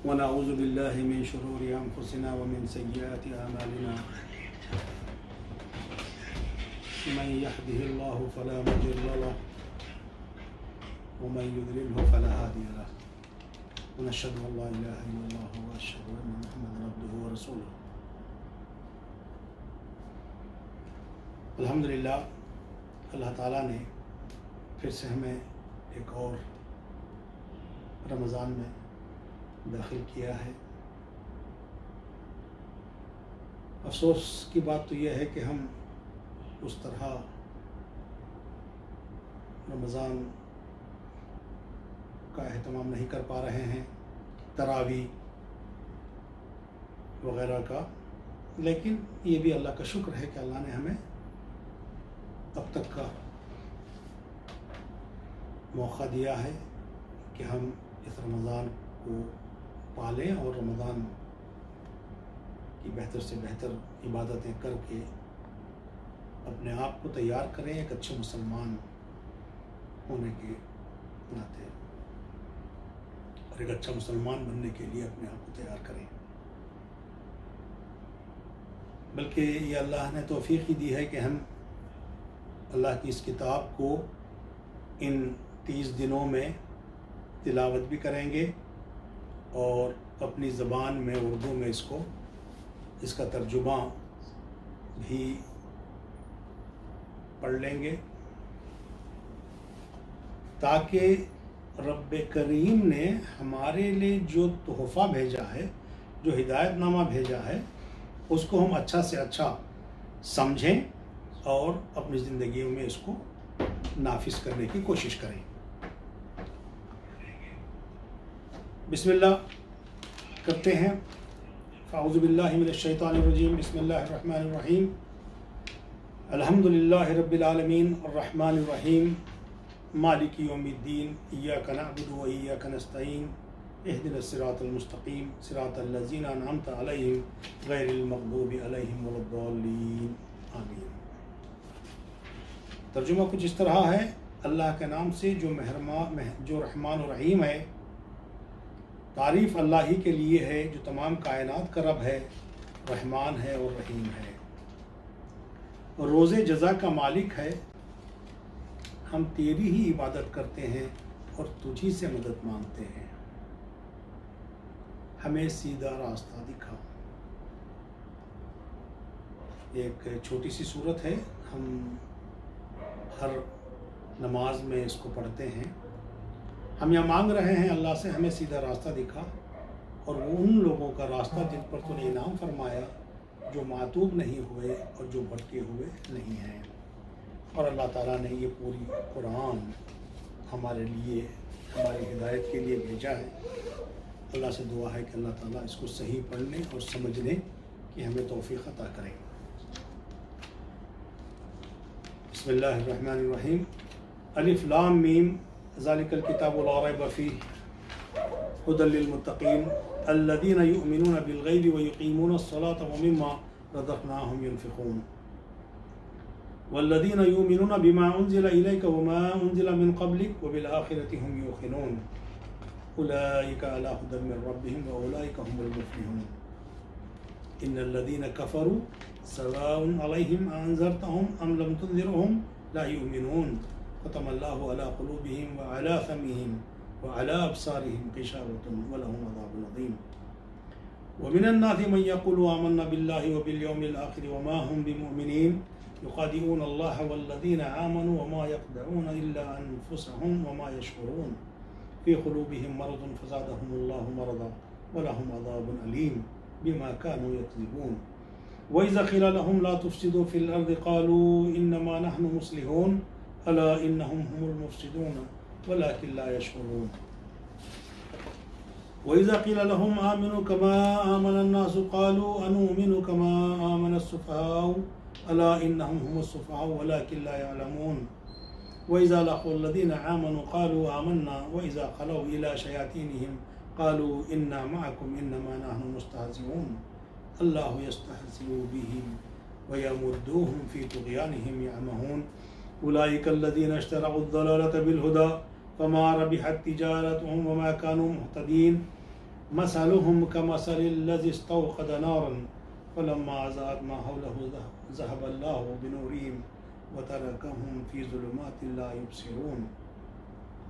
ونعوذ بالله من شرور أنفسنا ومن سيئات أعمالنا من يهده الله فلا مضل له ومن يضلله فلا هادي له ونشهد أن لا إله إلا الله وأشهد أن محمدا عبده ورسوله. الحمدللہ اللہ تعالیٰ نے پھر سے ہمیں ایک اور رمضان میں داخل کیا ہے. افسوس کی بات تو یہ ہے کہ ہم اس طرح رمضان کا اہتمام نہیں کر پا رہے ہیں تراویح وغیرہ کا، لیکن یہ بھی اللہ کا شکر ہے کہ اللہ نے ہمیں اب تک کا موقع دیا ہے کہ ہم اس رمضان کو پالیں اور رمضان کی بہتر سے بہتر عبادتیں کر کے اپنے آپ کو تیار کریں ایک اچھے مسلمان ہونے کے ناطے، اور ایک اچھا مسلمان بننے کے لیے اپنے آپ کو تیار کریں. بلکہ یہ اللہ نے توفیق ہی دی ہے کہ ہم اللہ کی اس کتاب کو ان 30 دنوں میں تلاوت بھی کریں گے اور اپنی زبان میں اردو میں اس کا ترجمہ بھی پڑھ لیں گے، تاکہ رب کریم نے ہمارے لیے جو تحفہ بھیجا ہے، جو ہدایت نامہ بھیجا ہے، اس کو ہم اچھا سے اچھا سمجھیں اور اپنی زندگیوں میں اس کو نافذ کرنے کی کوشش کریں. بسم اللہ کرتے ہیں. اعوذ باللہ من الشیطان الرجیم. بسم اللہ الرحمن الرحیم. الحمد للہ رب العالمین الرحمن الرحیم مالک یوم الدین. ایاک نعبد و ایاک نستعین. اہدنا الصراط المستقیم صراط الذین انعمت علیہم غیر المغضوب علیہم ولا الضالین. آمین. ترجمہ کچھ اس طرح ہے: اللہ کے نام سے جو رحمان و رحیم ہے. تعریف اللہ ہی کے لیے ہے جو تمام کائنات کا رب ہے، رحمان ہے اور رحیم ہے، روز جزا کا مالک ہے. ہم تیری ہی عبادت کرتے ہیں اور تجھی سے مدد مانگتے ہیں. ہمیں سیدھا راستہ دکھا. ایک چھوٹی سی صورت ہے، ہم ہر نماز میں اس کو پڑھتے ہیں. ہم یہ مانگ رہے ہیں اللہ سے ہمیں سیدھا راستہ دکھا، اور وہ ان لوگوں کا راستہ جن پر تو نے انعام فرمایا، جو معتوب نہیں ہوئے اور جو بھٹکے ہوئے نہیں ہیں. اور اللہ تعالیٰ نے یہ پوری قرآن ہمارے لیے، ہماری ہدایت کے لیے بھیجا ہے. اللہ سے دعا ہے کہ اللہ تعالیٰ اس کو صحیح پڑھنے اور سمجھنے کی ہمیں توفیق عطا کریں. بسم اللہ الرحمن الرحیم. الف لام میم ذالک الکتاب لا ریب فیہ ھدی للمتقین الذین یؤمنون بالغیب ویقیمون الصلاة ومما رزقناہم ینفقون والذین یؤمنون بما انزل الیک وما انزل من قبلک وبالآخرة هم یوقنون اولئک علی ھدی من ربہم واولئک هم المفلحون. ان الذین کفروا سواء علیہم انذرتهم ام لم تنذرهم لا یؤمنون ختم اللہ علی قلوبہم وعلی سمعہم وعلی ابصارہم غشاوۃ ولہم عذاب عظیم. ومن الناس من یقول آمنا باللہ وبالیوم الآخر وما هم بمؤمنین یخادعون اللہ والذین آمنوا وما یخدعون الا انفسهم وما یشعرون فی قلوبہم مرض فزادہم اللہ مرضا ولہم عذاب علیم بما كانوا یکذبون. وإذا قيل لهم لا تفسدوا في الأرض قالوا إنما نحن مصلحون ألا إنهم هم المفسدون ولكن لا يشعرون. وإذا قيل لهم آمنوا كما آمن الناس قالوا أنؤمن كما آمن السفهاء ألا إنهم هم السفهاء ولكن لا يعلمون. وإذا لقوا الذين آمنوا قالوا آمنا وإذا خلوا إلى شياطينهم قالوا إنا معكم إنما نحن مستهزئون. اللہ یستہزئ بهم ویمدوهم فی طغیانهم یعمہون. اولئک الذین اشتروا الضلالة بالہدى فما ربحت تجارتهم وما كانوا مهتدین. مثلهم كمثل الذي استوقد نارا فلما أضاءت ما حوله ذهب الله بنورهم وتركهم في ظلمات لا يبصرون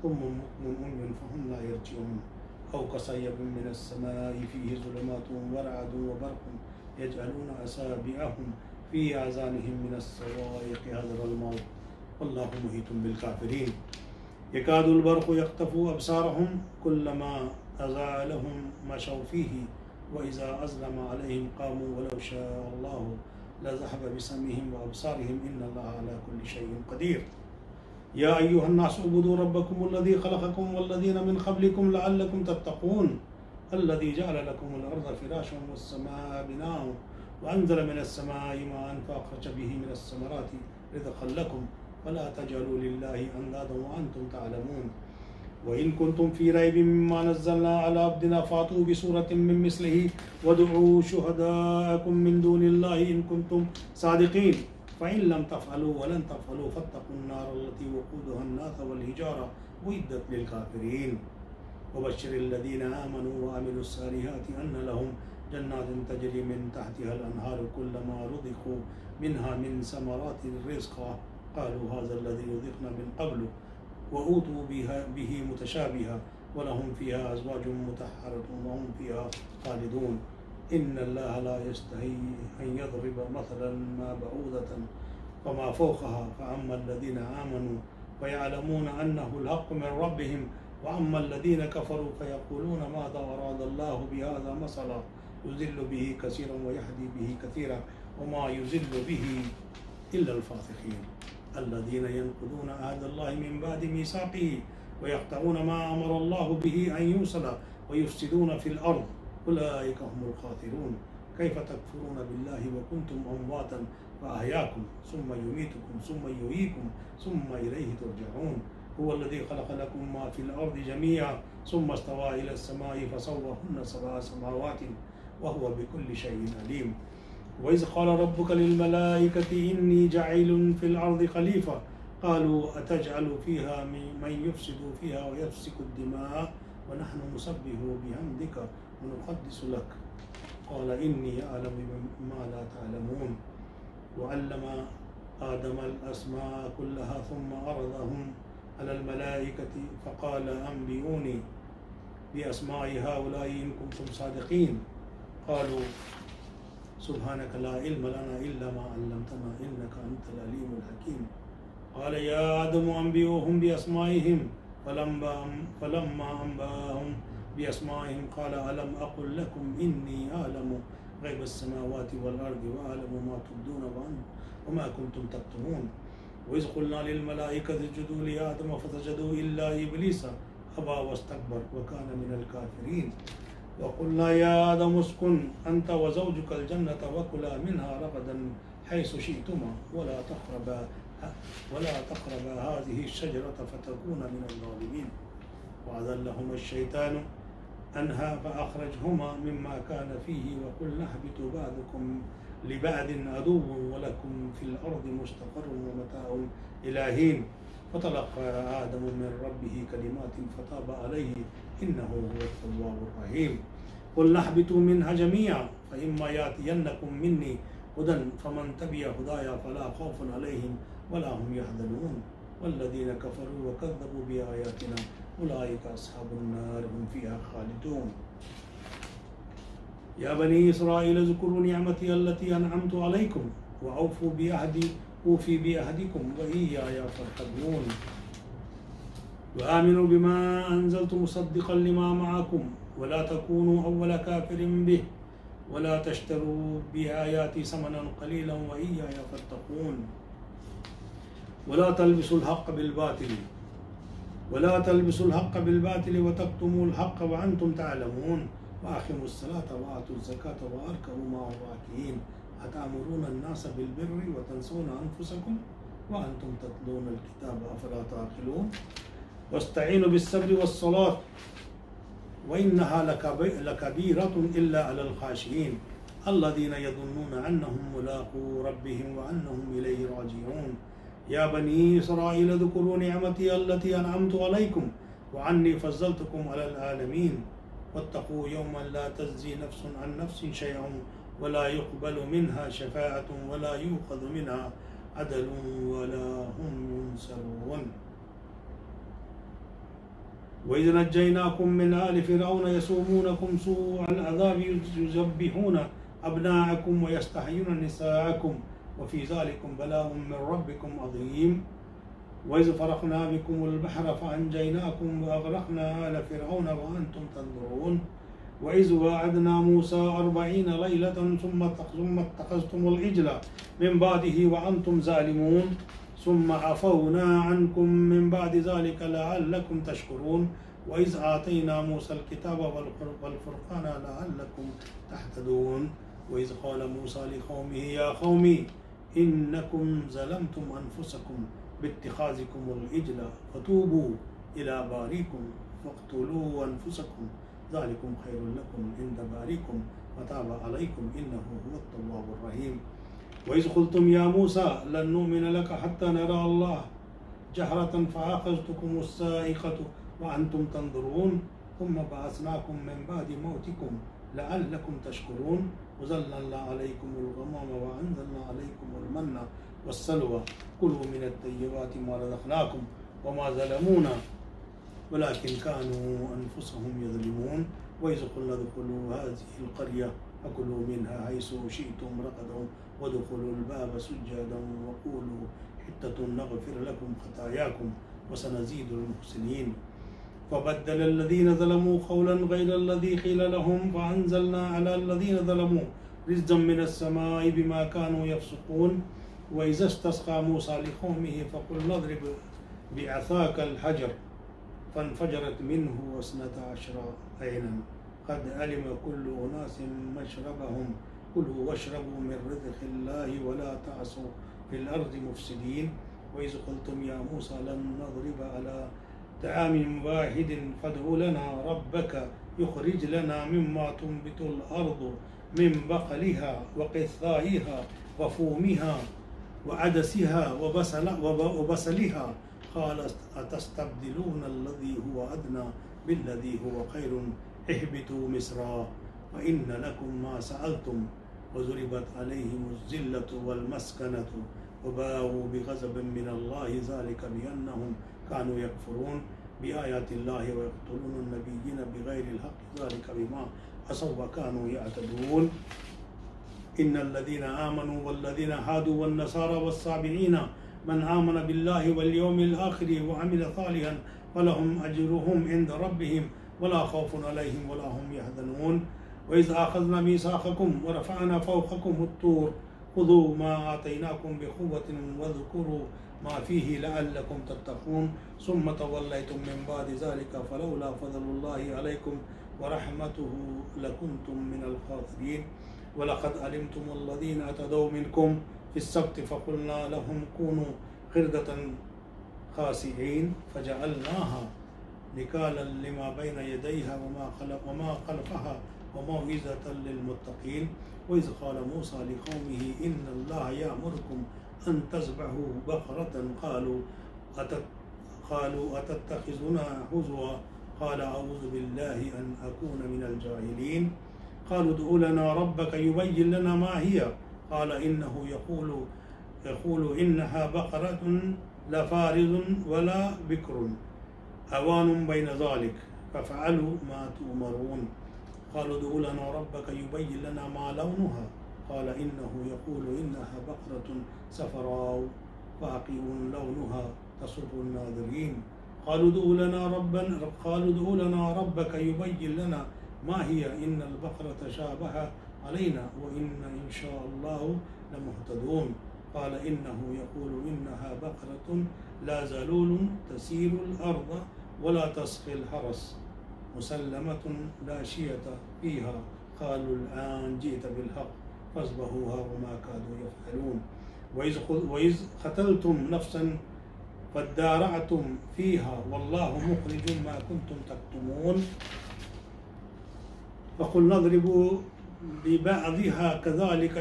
ثم عمي فهم لا يرجعون أو كصيب من السماء فيه ظلمات ورعد وبرق يجعلون أصابعهم في آذانهم من الصواعق حذر الموت والله محيط بالكافرين يكاد البرق يخطف أبصارهم كلما أضاء لهم مشوا فيه وإذا أظلم عليهم قاموا ولو شاء الله لذهب بسمعهم وأبصارهم إن الله على كل شيء قدير يا أيها الناس اعبدوا ربكم الذي خلقكم والذين من قبلكم لعلكم تتقون الذي جعل لكم الأرض فراشا والسماء بناء وأنزل من السماء ماء فأخرج به من الثمرات رزقا لكم فلا تجعلوا لله أندادا وأنتم تعلمون وإن كنتم في ريب مما نزلنا على عبدنا فأتوا بسورة من مثله وادعوا شهداءكم من دون الله إن كنتم صادقين فإن لم تفعلوا ولن تفعلوا فاتقوا النار التي وقودها الناس والحجارة أعدت للكافرين وبشر الذين آمنوا وعملوا الصالحات أن لهم جنات تجري من تحتها الأنهار كلما رزقوا منها من ثمرات الرزق قالوا هذا الذي رزقنا من قبل وأوتوا به متشابها ولهم فيها أزواج مطهرة وهم فيها خالدون إن الله لا يستحي أن يضرب مثلا ما بعوضة فما فوقها فأما الذين آمنوا فيعلمون أنه الحق من ربهم وأما الذين كفروا فيقولون ماذا أراد الله بهذا مثلا يضل به كثيرا ويهدي به كثيرا وما يضل به إلا الفاسقين الذين ينقضون عهد الله من بعد ميثاقه ويقطعون ما أمر الله به أن يوصل ويفسدون في الأرض أولئك هم الخاسرون كيف تكفرون بالله وكنتم أمواتا فأحياكم ثم يميتكم ثم يحييكم ثم إليه ترجعون هو الذي خلق لكم ما في الأرض جميعا ثم استوى إلى السماء فسواهن 7 سماوات وهو بكل شيء عليم وإذ قال ربك للملائكة إني جاعل في الأرض خليفة قالوا أتجعل فيها من يفسد فيها ويسفك الدماء ونحن نسبح بحمدك ونقدس لك قال إني أعلم ما لا تعلمون وعلم آدم الأسماء كلها ثم عرضهم على الملائكة فقال أنبئوني بأسماء هؤلاء إن كنتم صادقين قالوا سبحانك لا علم لنا إلا ما علمتنا إنك أنت العليم الحكيم قال يا آدم أنبئوهم بأسمائهم فلما أنبأهم بأسمائهم قال ألم أقل لكم إني أعلم غيب السماوات والأرض وأعلم ما تبدون وما كنتم تكتمون وإذ قلنا للملائكة اسجدوا لآدم فسجدوا إلا إبليس أبى واستكبر وكان من الكافرين وقلنا يا آدم اسكن أنت وزوجك الجنة وكلا منها رغدا حيث شئتما ولا تقربا هذه الشجرة فتكونا من الظالمين وأذلهما الشيطان عنها فأخرجهما مما كان فيه وقلنا اهبطوا بعضكم لبعض عدو ولكم في الأرض مستقر ومتاع إلى حين فتلقى آدم من ربه كلمات فتاب عليه إنه هو التواب الرحيم قلنا اهبطوا منها جميعا فإما يأتينكم مني هدى فمن تبع هدايا فلا خوف عليهم ولا هم يحزنون والذين كفروا وكذبوا بآياتنا أولئك أصحاب النار هم فيها خالدون يا بني إسرائيل اذكروا نعمتي التي أنعمت عليكم وأوفوا بعهدي أوفي بعهدكم وإياي فارهبون وآمنوا بما أنزلت مصدقا لما معكم ولا تكونوا أول كافر به ولا تشتروا بآياتي ثمنا قليلا وإياي فاتقون ولا تلبسوا الحق بالباطل وتكتموا الحق وأنتم تعلمون وأقيموا الصلاة وآتوا الزكاة واركعوا مع الراكعين أتأمرون الناس بالبر وتنسون أنفسكم وأنتم تتلون الكتاب أفلا تعقلون واستعينوا بالصبر والصلاة وإنها لكبيرة إلا على الخاشعين الذين يظنون أنهم ملاقو ربهم وأنهم إليه راجعون يا بني إسرائيل اذكروا نعمتي التي أنعمت عليكم وعني فضلتكم على العالمين واتقوا يوما لا تجزي نفس عن نفس شيئا ولا يقبل منها شفاعة ولا يؤخذ منها عدل ولا هم ينصرون وإذ نجيناكم من آل فرعون يسومونكم سوء العذاب يذبحون أبناءكم ويستحيون نساءكم وفي ذلكم بلاء من ربكم عظيم وإذ فرقنا بكم البحر فأنجيناكم وأغرقنا آل فرعون وأنتم تنظرون وإذ وعدنا موسى 40 ليلة ثم اتخذتم العجل من بعده وأنتم ظالمون ثم عفونا عنكم من بعد ذلك لعلكم تشكرون وإذ آتينا موسى الكتاب والفرقان لعلكم تهتدون وإذ قال موسى لقومه يا قوم إنكم ظلمتم أنفسكم باتخاذكم العجل فتوبوا إلى باريكم فاقتلوا أنفسكم ذلكم خير لكم عند باريكم فتاب عليكم إنه هو التواب الرحيم وإذ قلتم يا موسى لن نؤمن لك حتى نرى الله جهرة فأخذتكم الصاعقة وأنتم تنظرون ثم بعثناكم من بعد موتكم لعلكم تشكرون وظللنا عليكم الغمام وأنزلنا عليكم المن والسلوى كلوا من الطيبات ما رزقناكم وما ظلمونا ولكن كانوا أنفسهم يظلمون وإذ قلنا ادخلوا هذه القرية فكلوا منها حيث شئتم رغدا وادخلوا الباب سجدا وقولوا حتة نغفر لكم خطاياكم وسنزيد المحسنين فبدل الذين ظلموا قولا غير الذي قيل لهم فأنزلنا على الذين ظلموا رجزا من السماء بما كانوا يفسقون وإذا استسقى موسى لقومه فقل اضرب بعصاك الحجر فانفجرت منه 12 عينا قد علم كل أناس مشربهم كلوا واشربوا من رزق الله ولا تعصوا في الأرض مفسدين وإذ قلتم يا موسى لن نضرب على طعام واحد فادع لنا ربك يخرج لنا مما تنبت الأرض من بقلها وقثائها وفومها وعدسها وبصلها قال أتستبدلون الذي هو أدنى بالذي هو خير اهبطوا مصرا فإن لكم ما سألتم وضربت عليهم الذلة والمسكنة وباءوا بغضب من الله ذلك بأنهم كانوا يكفرون بآيات الله ويقتلون النبيين بغير الحق ذلك بما عصوا وكانوا يعتدون إن الذين آمنوا والذين هادوا والنصارى والصابئين من آمن بالله واليوم الآخر وعمل صالحا فلهم أجرهم عند ربهم ولا خوف عليهم ولا هم يحزنون وإذ أخذنا ميثاقكم ورفعنا فوقكم الطور خذوا ما آتيناكم بقوة واذكروا ما فيه لعلكم تتقون ثم توليتم من بعد ذلك فلولا فضل الله عليكم ورحمته لكنتم من الخاسرين ولقد علمتم الذين اعتدوا منكم في السبت فقلنا لهم كونوا قردة خاسئين فجعلناها نكالا لما بين يديها وما خلفها وموعظة للمتقين وإذ قال موسى لقومه إن الله يأمركم أن تذبحوا بقرة قالوا أتتخذنا هزوا قال أعوذ بالله أن أكون من الجاهلين قالوا ادع لنا ربك يبين لنا ما هي قال إنه يقول إنها بقرة لا فارض ولا بكر أوان بين ذلك ففعلوا ما تؤمرون قالوا ادع لنا ربك يبين لنا ما لونها قال إنه يقول إنها بقرة صفراء فاقع لونها تسر الناظرين قالوا ادع لنا ربك يبين لنا ما هي إن البقرة شابه علينا وإن إن شاء الله لمهتدون قال إنه يقول إنها بقرة لا ذلول تسير الأرض ولا تسقي الحرث مسلمة لا شية فيها قالوا الآن جئت بالحق فاذبحوها وما كادوا يفعلون وإذ قتلتم نفسا فادارأتم فيها والله مخرج ما كنتم تكتمون فقلنا اضربوا ببعضها كذلك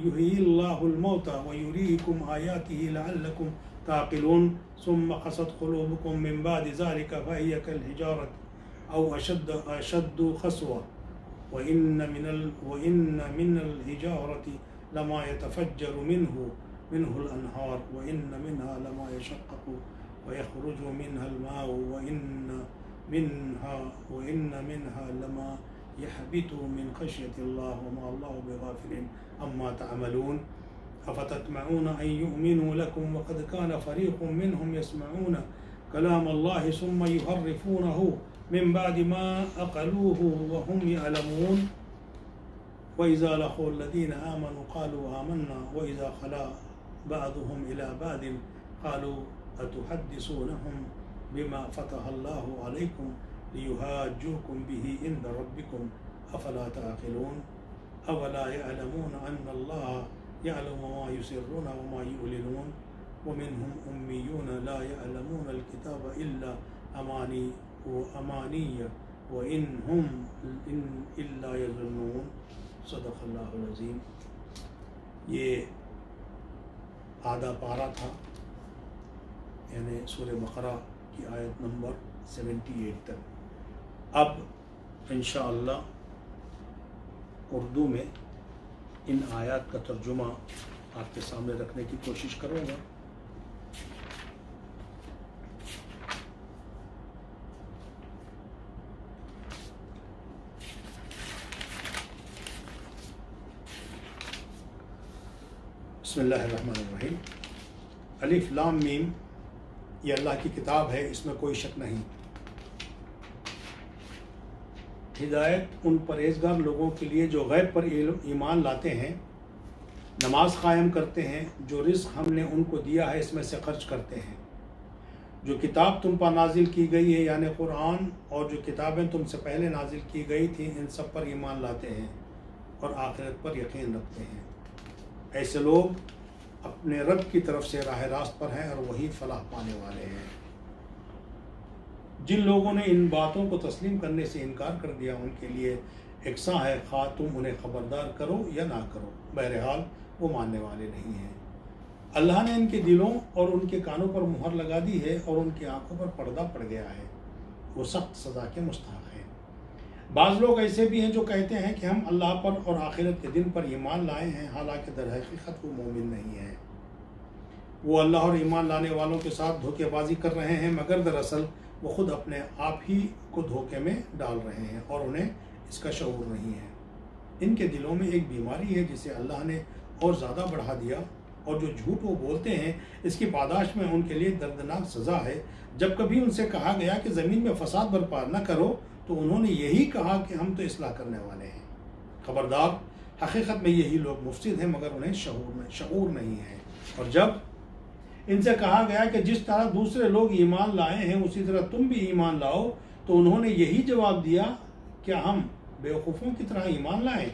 يحيي الله الموتى ويريكم آياته لعلكم تعقلون ثم قست قلوبكم من بعد ذلك فهي كالحجارة أو أشد خسوة وإن من الحجارة لما يتفجر منه الأنهار وإن منها لما يشقق ويخرج منها الماء وإن منها لما يحبط من خشية الله وما الله بغافل عما تعملون أفتطمعون أن يؤمنوا لكم وقد كان فريق منهم يسمعون كلام الله ثم يحرفونه من بعد ما أقلوه وهم يعلمون وإذا لقوا الذين آمنوا قالوا آمنا وإذا خلا بعضهم إلى بعض قالوا أتحدثونهم بما فتح الله عليكم ليهاجوكم به عند ربكم أفلا تعقلون أولا يعلمون أن الله يعلم ما يسرون وما يعلنون ومنهم أميون لا يعلمون الكتاب إلا أماني وإن هم إلا يظنون صدق اللہ العظیم. یہ آدھا پارہ تھا، یعنی سورہ بقرہ کی آیت نمبر 78 تک. اب انشاءاللہ اردو میں ان آیات کا ترجمہ آپ کے سامنے رکھنے کی کوشش کروں گا. بسم اللہ الرحمن الرحیم. الف لام میم، یہ اللہ کی کتاب ہے، اس میں کوئی شک نہیں. ہدایت ان پرہیزگار لوگوں کے لیے جو غیب پر ایمان لاتے ہیں، نماز قائم کرتے ہیں، جو رزق ہم نے ان کو دیا ہے اس میں سے خرچ کرتے ہیں، جو کتاب تم پر نازل کی گئی ہے یعنی قرآن، اور جو کتابیں تم سے پہلے نازل کی گئی تھیں ان سب پر ایمان لاتے ہیں اور آخرت پر یقین رکھتے ہیں. ایسے لوگ اپنے رب کی طرف سے راہ راست پر ہیں اور وہی فلاح پانے والے ہیں. جن لوگوں نے ان باتوں کو تسلیم کرنے سے انکار کر دیا ان کے لیے یکساں ہے، خواہ تم انہیں خبردار کرو یا نہ کرو، بہرحال وہ ماننے والے نہیں ہیں. اللہ نے ان کے دلوں اور ان کے کانوں پر مہر لگا دی ہے اور ان کی آنکھوں پر پردہ پڑ گیا ہے، وہ سخت سزا کے مستحق ہیں. بعض لوگ ایسے بھی ہیں جو کہتے ہیں کہ ہم اللہ پر اور آخرت کے دن پر ایمان لائے ہیں، حالانکہ در حقیقت وہ مومن نہیں ہیں. وہ اللہ اور ایمان لانے والوں کے ساتھ دھوکے بازی کر رہے ہیں، مگر دراصل وہ خود اپنے آپ ہی کو دھوکے میں ڈال رہے ہیں اور انہیں اس کا شعور نہیں ہے. ان کے دلوں میں ایک بیماری ہے جسے اللہ نے اور زیادہ بڑھا دیا، اور جو جھوٹ وہ بولتے ہیں اس کی پاداش میں ان کے لیے دردناک سزا ہے. جب کبھی ان سے کہا گیا کہ زمین میں فساد برپا نہ کرو تو انہوں نے یہی کہا کہ ہم تو اصلاح کرنے والے ہیں. خبردار، حقیقت میں یہی لوگ مفسد ہیں مگر انہیں شعور نہیں ہے. اور جب ان سے کہا گیا کہ جس طرح دوسرے لوگ ایمان لائے ہیں اسی طرح تم بھی ایمان لاؤ تو انہوں نے یہی جواب دیا کیا ہم بیوقوفوں کی طرح ایمان لائیں؟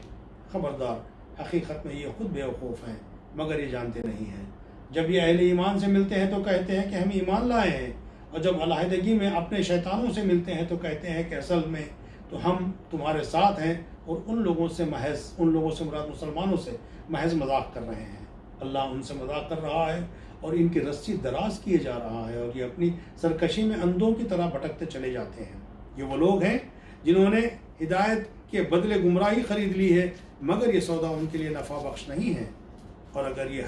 خبردار، حقیقت میں یہ خود بیوقوف ہیں مگر یہ جانتے نہیں ہیں. جب یہ اہل ایمان سے ملتے ہیں تو کہتے ہیں کہ ہم ایمان لائے ہیں، اور جب علیحدگی میں اپنے شیطانوں سے ملتے ہیں تو کہتے ہیں کہ اصل میں تو ہم تمہارے ساتھ ہیں اور ان لوگوں سے مراد مسلمانوں سے محض مذاق کر رہے ہیں. اللہ ان سے مذاق کر رہا ہے اور ان کی رسی دراز کیے جا رہا ہے اور یہ اپنی سرکشی میں اندھوں کی طرح بھٹکتے چلے جاتے ہیں. یہ وہ لوگ ہیں جنہوں نے ہدایت کے بدلے گمراہی خرید لی ہے، مگر یہ سودا ان کے لیے نفع بخش نہیں ہے اور یہ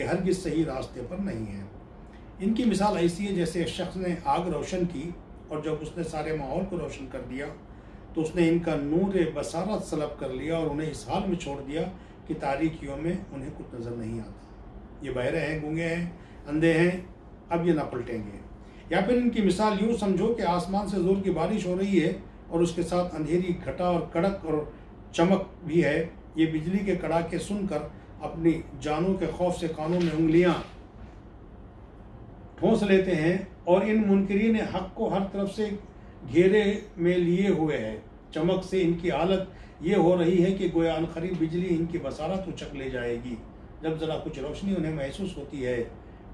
ہرگز صحیح راستے پر نہیں ہے. ان کی مثال ایسی ہے جیسے ایک شخص نے آگ روشن کی اور جب اس نے سارے ماحول کو روشن کر دیا تو اس نے ان کا نور بصارت سلب کر لیا اور انہیں اس حال میں چھوڑ دیا کہ تاریکیوں میں انہیں کچھ نظر نہیں آتا. یہ بہرے ہیں، گونگے ہیں، اندھے ہیں، اب یہ نہ پلٹیں گے. یا پھر ان کی مثال یوں سمجھو کہ آسمان سے زور کی بارش ہو رہی ہے اور اس کے ساتھ اندھیری گھٹا اور کڑک اور چمک بھی ہے. یہ بجلی کے کڑاکے سن کر اپنی جانوں کے خوف سے کانوں میں انگلیاں ٹھونس لیتے ہیں اور ان منکرین حق کو ہر طرف سے گھیرے میں لیے ہوئے ہے. چمک سے ان کی حالت یہ ہو رہی ہے کہ گویا عنقریب بجلی ان کی بصارت اچک لے جائے گی. جب ذرا کچھ روشنی انہیں محسوس ہوتی ہے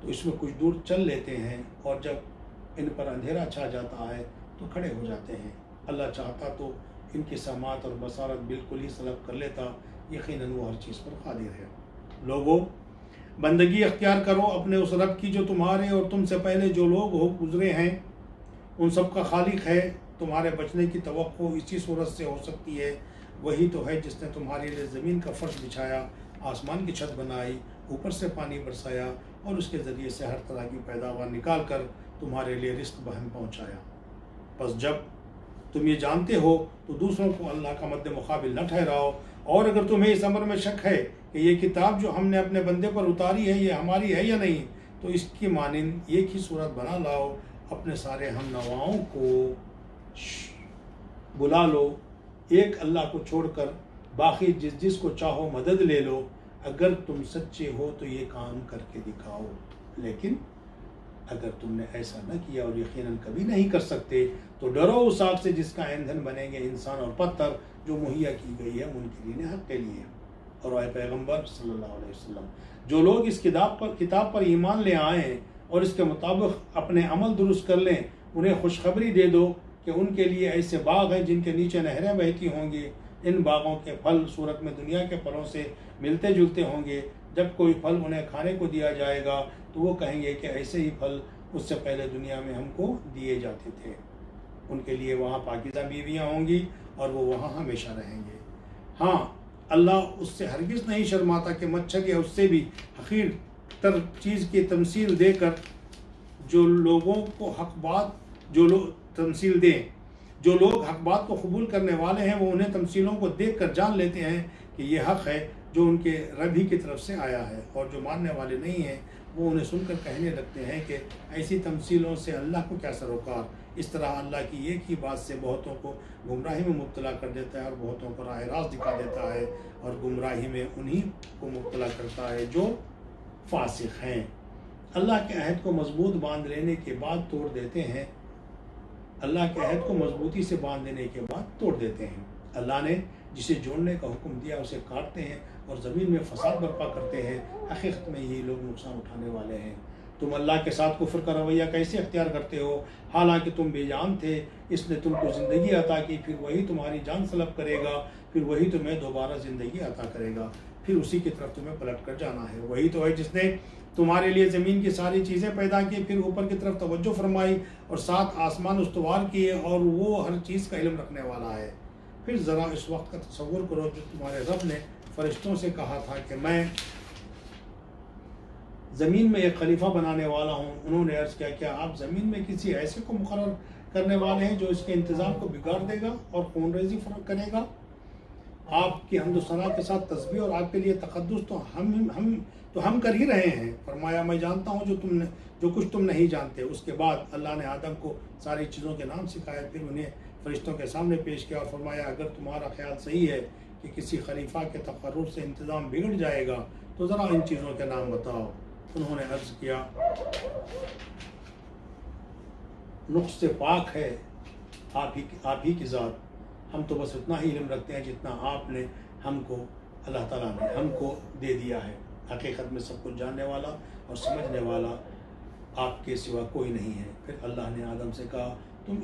تو اس میں کچھ دور چل لیتے ہیں اور جب ان پر اندھیرا چھا جاتا ہے تو کھڑے ہو جاتے ہیں. اللہ چاہتا تو ان کی سماعت اور بصارت بالکل ہی سلب کر لیتا، یقیناً وہ ہر چیز پر قادر ہے. لوگوں، بندگی اختیار کرو اپنے اس رب کی جو تمہارے اور تم سے پہلے جو لوگ گزرے ہیں ان سب کا خالق ہے، تمہارے بچنے کی توقع اسی صورت سے ہو سکتی ہے، وہی تو ہے جس نے تمہارے لیے زمین کا فرش بچھایا، آسمان کی چھت بنائی، اوپر سے پانی برسایا اور اس کے ذریعے سے ہر طرح کی پیداوار نکال کر تمہارے لیے رزق بہم پہنچایا۔ پس جب تم یہ جانتے ہو تو دوسروں کو اللہ کا مد مقابل نہ ٹھہراؤ، اور اگر تمہیں اس امر میں شک ہے کہ یہ کتاب جو ہم نے اپنے بندے پر اتاری ہے یہ ہماری ہے یا نہیں، تو اس کی مانند ایک ہی صورت بنا لاؤ، اپنے سارے ہم نواؤں کو بلا لو، ایک اللہ کو چھوڑ کر باقی جس کو چاہو مدد لے لو، اگر تم سچے ہو تو یہ کام کر کے دکھاؤ۔ لیکن اگر تم نے ایسا نہ کیا اور یقیناً کبھی نہیں کر سکتے تو ڈرو اس آگ سے جس کا ایندھن بنیں گے انسان اور پتھر، جو مہیا کی گئی ہے منکرین حق کے لیے۔ اور اے پیغمبر صلی اللہ علیہ وسلم، جو لوگ اس کتاب پر ایمان لے آئیں اور اس کے مطابق اپنے عمل درست کر لیں، انہیں خوشخبری دے دو کہ ان کے لیے ایسے باغ ہیں جن کے نیچے نہریں بہتی ہوں گی، ان باغوں کے پھل صورت میں دنیا کے پھلوں سے ملتے جلتے ہوں گے، جب کوئی پھل انہیں کھانے کو دیا جائے گا تو وہ کہیں گے کہ ایسے ہی پھل اس سے پہلے دنیا میں ہم کو دیے جاتے تھے۔ ان کے لیے وہاں پاکیزہ بیویاں ہوں گی اور وہ وہاں ہمیشہ رہیں گے۔ ہاں، اللہ اس سے ہرگز نہیں شرماتا کہ مچھر یا اس سے بھی حقیر تر چیز کی تمثیل دے کر جو لوگوں کو حق بات تمثیل دیں، جو لوگ حق بات کو قبول کرنے والے ہیں وہ انہیں تمثیلوں کو دیکھ کر جان لیتے ہیں کہ یہ حق ہے جو ان کے رب ہی کی طرف سے آیا ہے، اور جو ماننے والے نہیں ہیں وہ انہیں سن کر کہنے لگتے ہیں کہ ایسی تمثیلوں سے اللہ کو کیا سروکار۔ اس طرح اللہ کی ایک ہی بات سے بہتوں کو گمراہی میں مبتلا کر دیتا ہے اور بہتوں کو راہ راست دکھا دیتا ہے، اور گمراہی میں انہی کو مبتلا کرتا ہے جو فاسق ہیں۔ اللہ کے عہد کو مضبوط باندھ لینے کے بعد توڑ دیتے ہیں، اللہ کے عہد کو مضبوطی سے باندھ لینے کے بعد توڑ دیتے ہیں۔ اللہ نے جسے جوڑنے کا حکم دیا اسے کاٹتے ہیں اور زمین میں فساد برپا کرتے ہیں، حقیقت میں یہی لوگ نقصان اٹھانے والے ہیں۔ تم اللہ کے ساتھ کفر کا رویہ کیسے اختیار کرتے ہو، حالانکہ تم بے جان تھے، اس نے تم کو زندگی عطا کی، پھر وہی تمہاری جان سلب کرے گا، پھر وہی تمہیں دوبارہ زندگی عطا کرے گا، پھر اسی کی طرف تمہیں پلٹ کر جانا ہے۔ وہی تو ہے جس نے تمہارے لیے زمین کی ساری چیزیں پیدا کی، پھر اوپر کی طرف توجہ فرمائی اور 7 آسمان استوار کیے، اور وہ ہر چیز کا علم رکھنے والا ہے۔ پھر ذرا اس وقت کا تصور کرو جو تمہارے رب نے فرشتوں سے کہا تھا کہ میں زمین میں ایک خلیفہ بنانے والا ہوں۔ انہوں نے عرض کیا کیا آپ زمین میں کسی ایسے کو مقرر کرنے والے ہیں جو اس کے انتظام کو بگاڑ دے گا اور خون ریزی کرے گا؟ آپ کی حمد و ثنا کے ساتھ تسبیح اور آپ کے لیے تقدس تو ہم کر ہی رہے ہیں۔ فرمایا میں جانتا ہوں جو کچھ تم نہیں جانتے۔ اس کے بعد اللہ نے آدم کو ساری چیزوں کے نام سکھائے، پھر انہیں فرشتوں کے سامنے پیش کیا اور فرمایا اگر تمہارا خیال صحیح ہے کہ کسی خلیفہ کے تقرر سے انتظام بگڑ جائے گا تو ذرا ان چیزوں کے نام بتاؤ۔ انہوں نے عرض کیا نقص سے پاک ہے آپ ہی کی ذات، ہم تو بس اتنا ہی علم رکھتے ہیں جتنا آپ نے ہم کو اللہ تعالیٰ نے ہم کو دے دیا ہے۔ حقیقت میں سب کچھ جاننے والا اور سمجھنے والا آپ کے سوا کوئی نہیں ہے۔ پھر اللہ نے آدم سے کہا تم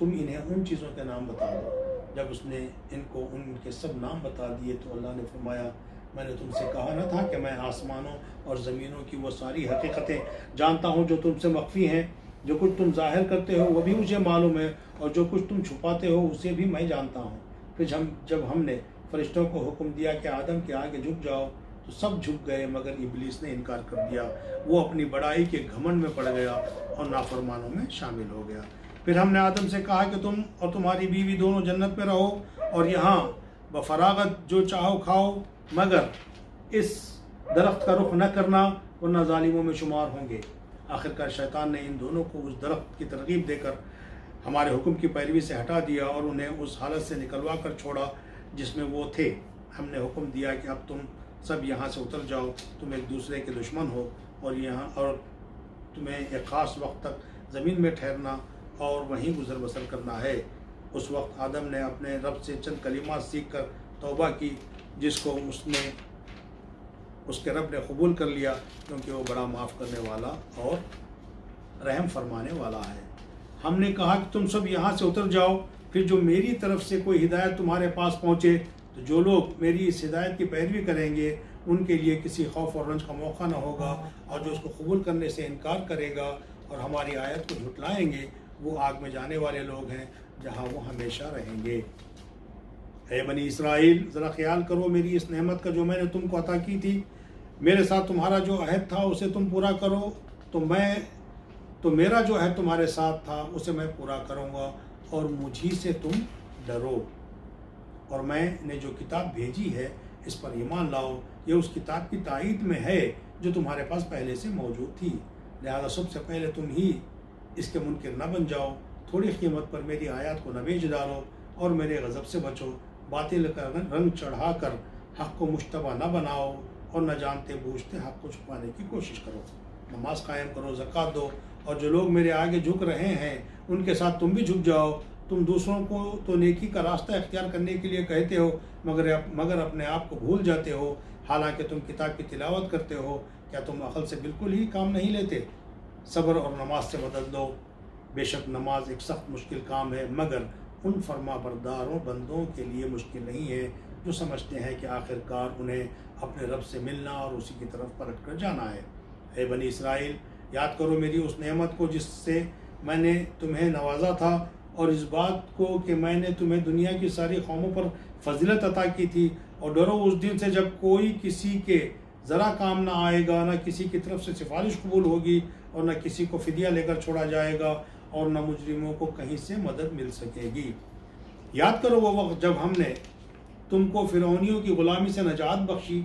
انہیں ان چیزوں کے نام بتا دو۔ جب اس نے ان کو ان کے سب نام بتا دیے تو اللہ نے فرمایا میں نے تم سے کہا نہ تھا کہ میں آسمانوں اور زمینوں کی وہ ساری حقیقتیں جانتا ہوں جو تم سے مخفی ہیں، جو کچھ تم ظاہر کرتے ہو وہ بھی مجھے معلوم ہے اور جو کچھ تم چھپاتے ہو اسے بھی میں جانتا ہوں۔ پھر جب ہم نے فرشتوں کو حکم دیا کہ آدم کے آگے جھک جاؤ تو سب جھک گئے مگر ابلیس نے انکار کر دیا، وہ اپنی بڑائی کے گھمنڈ میں پڑ گیا اور نافرمانوں میں شامل ہو گیا۔ پھر ہم نے آدم سے کہا کہ تم اور تمہاری بیوی دونوں جنت میں رہو اور یہاں بفراغت جو چاہو کھاؤ، مگر اس درخت کا رخ نہ کرنا ورنہ ظالموں میں شمار ہوں گے۔ آخرکار شیطان نے ان دونوں کو اس درخت کی ترغیب دے کر ہمارے حکم کی پیروی سے ہٹا دیا اور انہیں اس حالت سے نکلوا کر چھوڑا جس میں وہ تھے۔ ہم نے حکم دیا کہ اب تم سب یہاں سے اتر جاؤ، تم ایک دوسرے کے دشمن ہو اور تمہیں ایک خاص وقت تک زمین میں ٹھہرنا اور وہیں گزر بسر کرنا ہے۔ اس وقت آدم نے اپنے رب سے چند کلمات سیکھ کر توبہ کی جس کو اس کے رب نے قبول کر لیا، کیونکہ وہ بڑا معاف کرنے والا اور رحم فرمانے والا ہے۔ ہم نے کہا کہ تم سب یہاں سے اتر جاؤ، پھر جو میری طرف سے کوئی ہدایت تمہارے پاس پہنچے تو جو لوگ میری اس ہدایت کی پیروی کریں گے ان کے لیے کسی خوف اور رنج کا موقع نہ ہوگا، اور جو اس کو قبول کرنے سے انکار کرے گا اور ہماری آیت کو جھٹلائیں گے وہ آگ میں جانے والے لوگ ہیں جہاں وہ ہمیشہ رہیں گے۔ اے بنی اسرائیل، ذرا خیال کرو میری اس نعمت کا جو میں نے تم کو عطا کی تھی، میرے ساتھ تمہارا جو عہد تھا اسے تم پورا کرو، تو میرا جو عہد تمہارے ساتھ تھا اسے میں پورا کروں گا، اور مجھی سے تم ڈرو، اور میں نے جو کتاب بھیجی ہے اس پر ایمان لاؤ، یہ اس کتاب کی تائید میں ہے جو تمہارے پاس پہلے سے موجود تھی، لہذا سب سے پہلے تم ہی اس کے منکر نہ بن جاؤ، تھوڑی قیمت پر میری آیات کو نہ بیچ ڈالو، اور میرے غضب سے بچو، باطل کا رنگ چڑھا کر حق کو مشتبہ نہ بناؤ، اور نہ جانتے بوجھتے حق کو چھپانے کی کوشش کرو، نماز قائم کرو، زکوٰۃ دو، اور جو لوگ میرے آگے جھک رہے ہیں ان کے ساتھ تم بھی جھک جاؤ۔ تم دوسروں کو تو نیکی کا راستہ اختیار کرنے کے لیے کہتے ہو، مگر اپنے آپ کو بھول جاتے ہو، حالانکہ تم کتاب کی تلاوت کرتے ہو، کیا تم عقل سے بالکل ہی کام نہیں لیتے؟ صبر اور نماز سے مدد لو، بے شک نماز ایک سخت مشکل کام ہے، مگر ان فرما برداروں بندوں کے لیے مشکل نہیں ہے جو سمجھتے ہیں کہ آخر کار انہیں اپنے رب سے ملنا اور اسی کی طرف پلٹ کر جانا ہے۔ اے بنی اسرائیل، یاد کرو میری اس نعمت کو جس سے میں نے تمہیں نوازا تھا، اور اس بات کو کہ میں نے تمہیں دنیا کی ساری قوموں پر فضیلت عطا کی تھی، اور ڈرو اس دن سے جب کوئی کسی کے ذرا کام نہ آئے گا، نہ کسی کی طرف سے سفارش قبول ہوگی، اور نہ کسی کو فدیہ لے کر چھوڑا جائے گا، اور نہ مجرموں کو کہیں سے مدد مل سکے گی۔ یاد کرو وہ وقت جب ہم نے تم کو فرعونیوں کی غلامی سے نجات بخشی،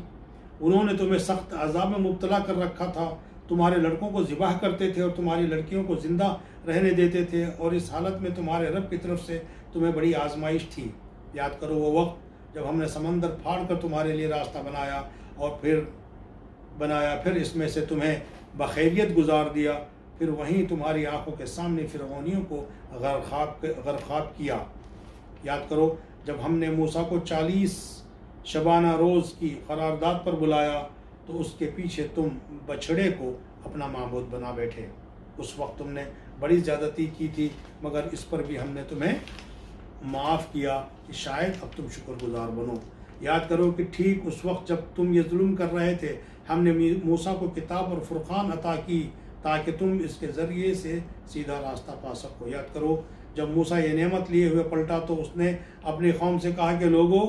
انہوں نے تمہیں سخت عذاب میں مبتلا کر رکھا تھا، تمہارے لڑکوں کو ذبح کرتے تھے اور تمہاری لڑکیوں کو زندہ رہنے دیتے تھے، اور اس حالت میں تمہارے رب کی طرف سے تمہیں بڑی آزمائش تھی۔ یاد کرو وہ وقت جب ہم نے سمندر پھاڑ کر تمہارے لیے راستہ بنایا، اور پھر اس میں سے تمہیں بخیریت گزار دیا، پھر وہیں تمہاری آنکھوں کے سامنے فرعونیوں کو غرقاب کیا۔ یاد کرو جب ہم نے موسیٰ کو 40 شبانہ روز کی قرارداد پر بلایا، تو اس کے پیچھے تم بچھڑے کو اپنا معبود بنا بیٹھے۔ اس وقت تم نے بڑی زیادتی کی تھی، مگر اس پر بھی ہم نے تمہیں معاف کیا کہ شاید اب تم شکر گزار بنو۔ یاد کرو کہ ٹھیک اس وقت جب تم یہ ظلم کر رہے تھے، ہم نے موسیٰ کو کتاب اور فرقان عطا کی تاکہ تم اس کے ذریعے سے سیدھا راستہ پا سکو۔ یاد کرو جب موسیٰ یہ نعمت لیے ہوئے پلٹا تو اس نے اپنی قوم سے کہا کہ لوگو،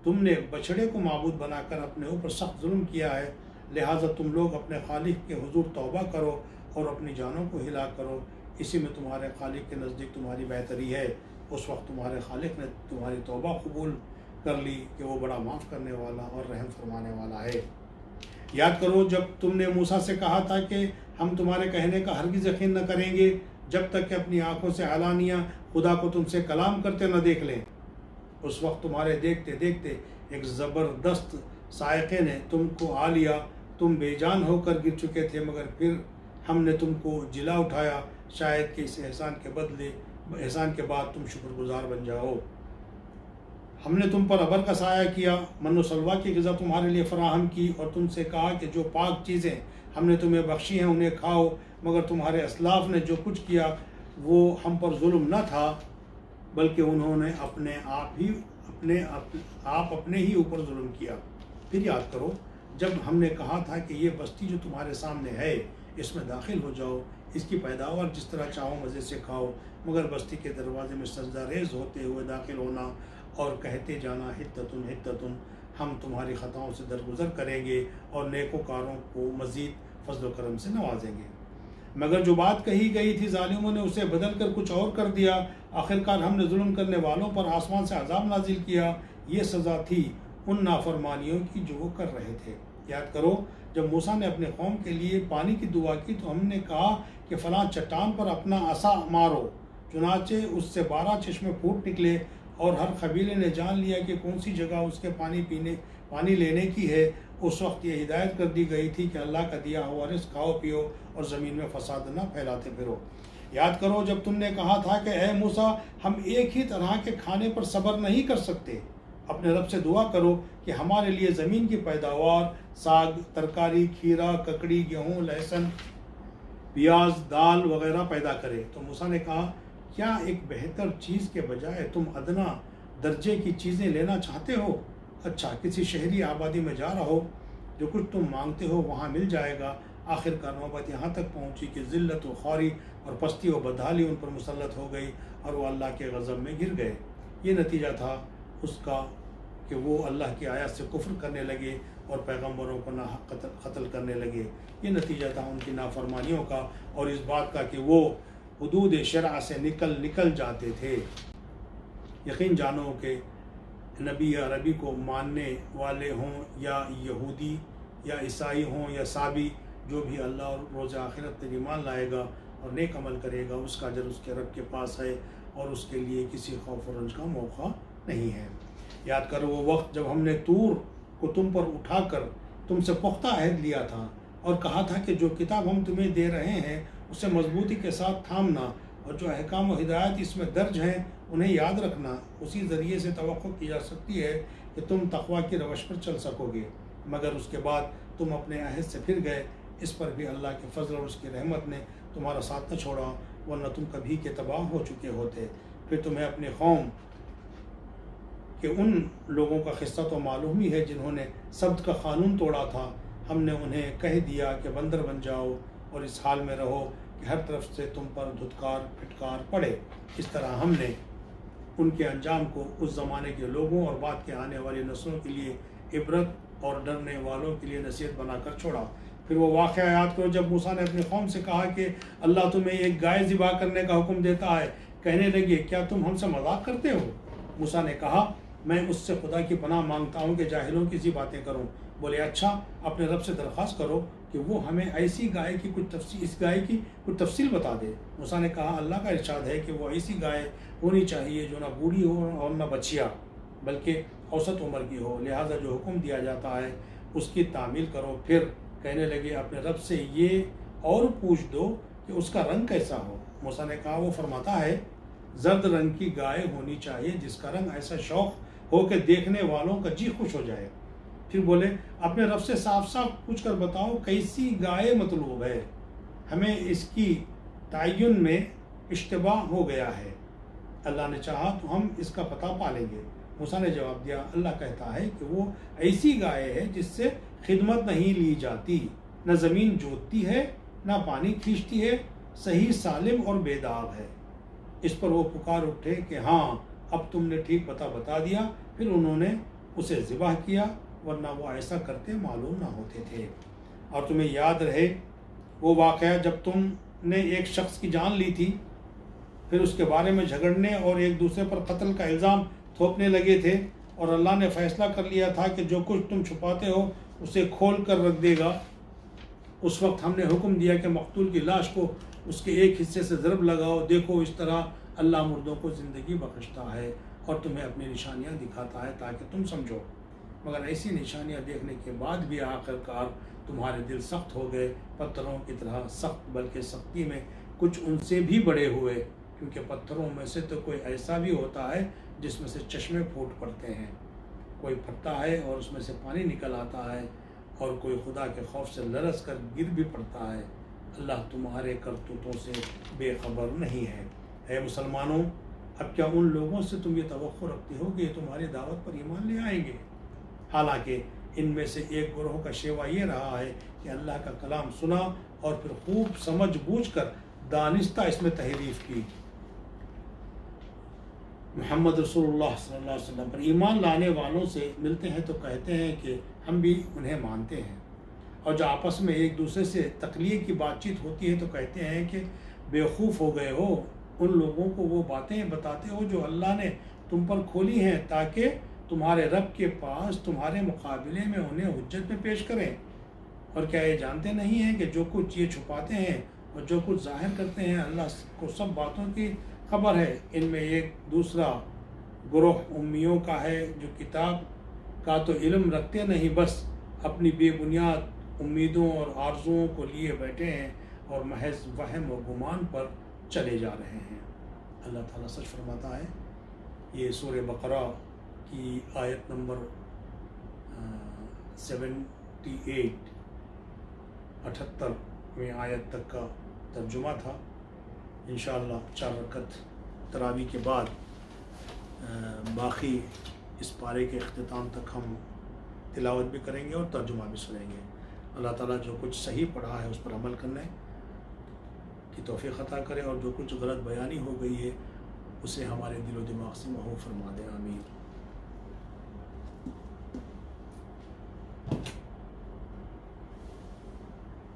تم نے بچھڑے کو معبود بنا کر اپنے اوپر سخت ظلم کیا ہے، لہٰذا تم لوگ اپنے خالق کے حضور توبہ کرو اور اپنی جانوں کو ہلاک کرو، اسی میں تمہارے خالق کے نزدیک تمہاری بہتری ہے۔ اس وقت تمہارے خالق نے تمہاری توبہ قبول کر لی کہ وہ بڑا معاف کرنے والا اور رحم فرمانے والا ہے۔ یاد کرو جب تم نے موسیٰ سے کہا تھا کہ ہم تمہارے کہنے کا ہرگز یقین نہ کریں گے جب تک کہ اپنی آنکھوں سے علانیہ خدا کو تم سے کلام کرتے نہ دیکھ لیں۔ اس وقت تمہارے دیکھتے دیکھتے ایک زبردست صاعقے نے تم کو آ لیا، تم بے جان ہو کر گر چکے تھے، مگر پھر ہم نے تم کو جلا اٹھایا، شاید کہ اس احسان کے بعد تم شکر گزار بن جاؤ۔ ہم نے تم پر ابر کا سایہ کیا، من و سلوہ کی غذا تمہارے لیے فراہم کی، اور تم سے کہا کہ جو پاک چیزیں ہم نے تمہیں بخشی ہیں انہیں کھاؤ، مگر تمہارے اسلاف نے جو کچھ کیا وہ ہم پر ظلم نہ تھا، بلکہ انہوں نے اپنے ہی اوپر ظلم کیا۔ پھر یاد کرو جب ہم نے کہا تھا کہ یہ بستی جو تمہارے سامنے ہے اس میں داخل ہو جاؤ، اس کی پیداوار جس طرح چاہو مزے سے کھاؤ، مگر بستی کے دروازے میں سجدہ ریز ہوتے ہوئے داخل ہونا اور کہتے جانا حتتن حتتن، ہم تمہاری خطاؤں سے درگزر کریں گے اور نیکوکاروں کو مزید فضل و کرم سے نوازیں گے۔ مگر جو بات کہی گئی تھی ظالموں نے اسے بدل کر کچھ اور کر دیا، آخرکار ہم نے ظلم کرنے والوں پر آسمان سے عذاب نازل کیا، یہ سزا تھی ان نافرمانیوں کی جو وہ کر رہے تھے۔ یاد کرو جب موسیٰ نے اپنے قوم کے لیے پانی کی دعا کی تو ہم نے کہا کہ فلاں چٹان پر اپنا عصا مارو، چنانچہ اس سے 12 چشمے پھوٹ نکلے، اور ہر قبیلے نے جان لیا کہ کون سی جگہ اس کے پانی لینے کی ہے۔ اس وقت یہ ہدایت کر دی گئی تھی کہ اللہ کا دیا ہوا رزق کھاؤ پیو اور زمین میں فساد نہ پھیلاتے پھرو۔ یاد کرو جب تم نے کہا تھا کہ اے موسیٰ، ہم ایک ہی طرح کے کھانے پر صبر نہیں کر سکتے، اپنے رب سے دعا کرو کہ ہمارے لیے زمین کی پیداوار، ساگ، ترکاری، کھیرا، ککڑی، گیہوں، لہسن، پیاز، دال وغیرہ پیدا کرے۔ تو موسیٰ نے کہا کیا ایک بہتر چیز کے بجائے تم ادنا درجے کی چیزیں لینا چاہتے ہو؟ اچھا کسی شہری آبادی میں جا رہو، جو کچھ تم مانگتے ہو وہاں مل جائے گا، آخر کا نوبت یہاں تک پہنچی کہ ذلت و خواری اور پستی و بدحالی ان پر مسلط ہو گئی اور وہ اللہ کے غضب میں گر گئے۔ یہ نتیجہ تھا اس کا کہ وہ اللہ کی آیات سے کفر کرنے لگے اور پیغمبروں کو ناحق قتل کرنے لگے۔ یہ نتیجہ تھا ان کی نافرمانیوں کا اور اس بات کا کہ وہ حدود شرع سے نکل جاتے تھے۔ یقین جانو کہ نبی عربی کو ماننے والے ہوں یا یہودی یا عیسائی ہوں یا سابی، جو بھی اللہ اور روز آخرت پر ایمان لائے گا اور نیک عمل کرے گا، اس کا اجر اس کے رب کے پاس ہے اور اس کے لیے کسی خوف و رنج کا موقع نہیں ہے۔ یاد کرو وہ وقت جب ہم نے طور کو تم پر اٹھا کر تم سے پختہ عہد لیا تھا اور کہا تھا کہ جو کتاب ہم تمہیں دے رہے ہیں اسے مضبوطی کے ساتھ تھامنا اور جو احکام و ہدایت اس میں درج ہیں انہیں یاد رکھنا۔ اسی ذریعے سے توقع کی جا سکتی ہے کہ تم تقوی کی روش پر چل سکو گے، مگر اس کے بعد تم اپنے عہد سے پھر گئے۔ اس پر بھی اللہ کے فضل اور اس کی رحمت نے تمہارا ساتھ نہ چھوڑا، ورنہ تم کبھی کے تباہ ہو چکے ہوتے۔ پھر تمہیں اپنی قوم کہ ان لوگوں کا قصہ تو معلوم ہی ہے جنہوں نے سبت کا قانون توڑا تھا۔ ہم نے انہیں کہہ دیا کہ بندر بن جاؤ اور اس حال میں رہو کہ ہر طرف سے تم پر دھتکار پھٹکار پڑے۔ اس طرح ہم نے ان کے انجام کو اس زمانے کے لوگوں اور بعد کے آنے والی نسلوں کے لیے عبرت اور ڈرنے والوں کے لیے نصیحت بنا کر چھوڑا۔ پھر وہ واقعہ یاد کرو جب موسیٰ نے اپنی قوم سے کہا کہ اللہ تمہیں ایک گائے ذبح کرنے کا حکم دیتا ہے۔ کہنے لگے کیا تم ہم سے مذاق کرتے ہو؟ موسیٰ نے کہا میں اس سے خدا کی پناہ مانگتا ہوں کہ جاہلوں کی سی باتیں کروں۔ بولے اچھا اپنے رب سے درخواست کرو کہ وہ ہمیں ایسی گائے کی اس گائے کی کچھ تفصیل بتا دے۔ موسیٰ نے کہا اللہ کا ارشاد ہے کہ وہ ایسی گائے ہونی چاہیے جو نہ بوڑھی ہو اور نہ بچیا بلکہ اوسط عمر کی ہو، لہٰذا جو حکم دیا جاتا ہے اس کی تعمیل کرو۔ پھر کہنے لگے اپنے رب سے یہ اور پوچھ دو کہ اس کا رنگ کیسا ہو۔ موسیٰ نے کہا وہ فرماتا ہے زرد رنگ کی گائے ہونی چاہیے جس کا رنگ ایسا شوق ہو کہ دیکھنے والوں کا جی خوش ہو جائے۔ پھر بولے اپنے رب سے صاف صاف پوچھ کر بتاؤ کیسی گائے مطلوب ہے، ہمیں اس کی تعین میں اشتباہ ہو گیا ہے، اللہ نے چاہا تو ہم اس کا پتہ پا لیں گے۔ موسیٰ نے جواب دیا اللہ کہتا ہے کہ وہ ایسی گائے ہے جس سے خدمت نہیں لی جاتی، نہ زمین جوتتی ہے نہ پانی کھینچتی ہے، صحیح سالم اور بے داغ ہے۔ اس پر وہ پکار اٹھے کہ ہاں اب تم نے ٹھیک پتہ بتا دیا۔ پھر انہوں نے اسے ذبح کیا ورنہ وہ ایسا کرتے معلوم نہ ہوتے تھے۔ اور تمہیں یاد رہے وہ واقعہ جب تم نے ایک شخص کی جان لی تھی، پھر اس کے بارے میں جھگڑنے اور ایک دوسرے پر قتل کا الزام تھوپنے لگے تھے، اور اللہ نے فیصلہ کر لیا تھا کہ جو کچھ تم چھپاتے ہو اسے کھول کر رکھ دے گا۔ اس وقت ہم نے حکم دیا کہ مقتول کی لاش کو اس کے ایک حصے سے ضرب لگاؤ، دیکھو اس طرح اللہ مردوں کو زندگی بخشتا ہے اور تمہیں اپنی نشانیاں دکھاتا ہے تاکہ تم سمجھو۔ مگر ایسی نشانیاں دیکھنے کے بعد بھی آخرکار تمہارے دل سخت ہو گئے، پتھروں کی طرح سخت، بلکہ سختی میں کچھ ان سے بھی بڑے ہوئے، کیونکہ پتھروں میں سے تو کوئی ایسا بھی ہوتا ہے جس میں سے چشمے پھوٹ پڑتے ہیں، کوئی پھٹتا ہے اور اس میں سے پانی نکل آتا ہے، اور کوئی خدا کے خوف سے لرز کر گر بھی پڑتا ہے۔ اللہ تمہارے کرتوتوں سے بے خبر نہیں ہے۔ اے مسلمانوں، اب کیا ان لوگوں سے تم یہ توقع رکھتے ہو کہ یہ تمہاری دعوت پر ایمان لے آئیں گے؟ حالانکہ ان میں سے ایک گروہ کا شیوا یہ رہا ہے کہ اللہ کا کلام سنا اور پھر خوب سمجھ بوجھ کر دانستہ اس میں تحریف کی۔ محمد رسول اللہ صلی اللہ علیہ وسلم پر ایمان لانے والوں سے ملتے ہیں تو کہتے ہیں کہ ہم بھی انہیں مانتے ہیں، اور جو آپس میں ایک دوسرے سے تقلیہ کی بات چیت ہوتی ہے تو کہتے ہیں کہ بیوقوف ہو گئے ہو، ان لوگوں کو وہ باتیں بتاتے ہو جو اللہ نے تم پر کھولی ہیں تاکہ تمہارے رب کے پاس تمہارے مقابلے میں انہیں حجت میں پیش کریں۔ اور کیا یہ جانتے نہیں ہیں کہ جو کچھ یہ چھپاتے ہیں اور جو کچھ ظاہر کرتے ہیں اللہ کو سب باتوں کی خبر ہے۔ ان میں ایک دوسرا گروہ امیوں کا ہے جو کتاب کا تو علم رکھتے نہیں، بس اپنی بے بنیاد امیدوں اور آرزوؤں کو لیے بیٹھے ہیں اور محض وہم و گمان پر چلے جا رہے ہیں۔ اللہ تعالیٰ سچ فرماتا ہے۔ یہ سورہ بقرہ کی آیت نمبر 78 آیت تک کا ترجمہ تھا۔ انشاءاللہ 4 رکعت تراویح کے بعد باقی اس پارے کے اختتام تک ہم تلاوت بھی کریں گے اور ترجمہ بھی سنیں گے۔ اللہ تعالیٰ جو کچھ صحیح پڑھا ہے اس پر عمل کرنے کی توفیق عطا کرے، اور جو کچھ غلط بیانی ہو گئی ہے اسے ہمارے دل و دماغ سے محو فرما دے، آمین۔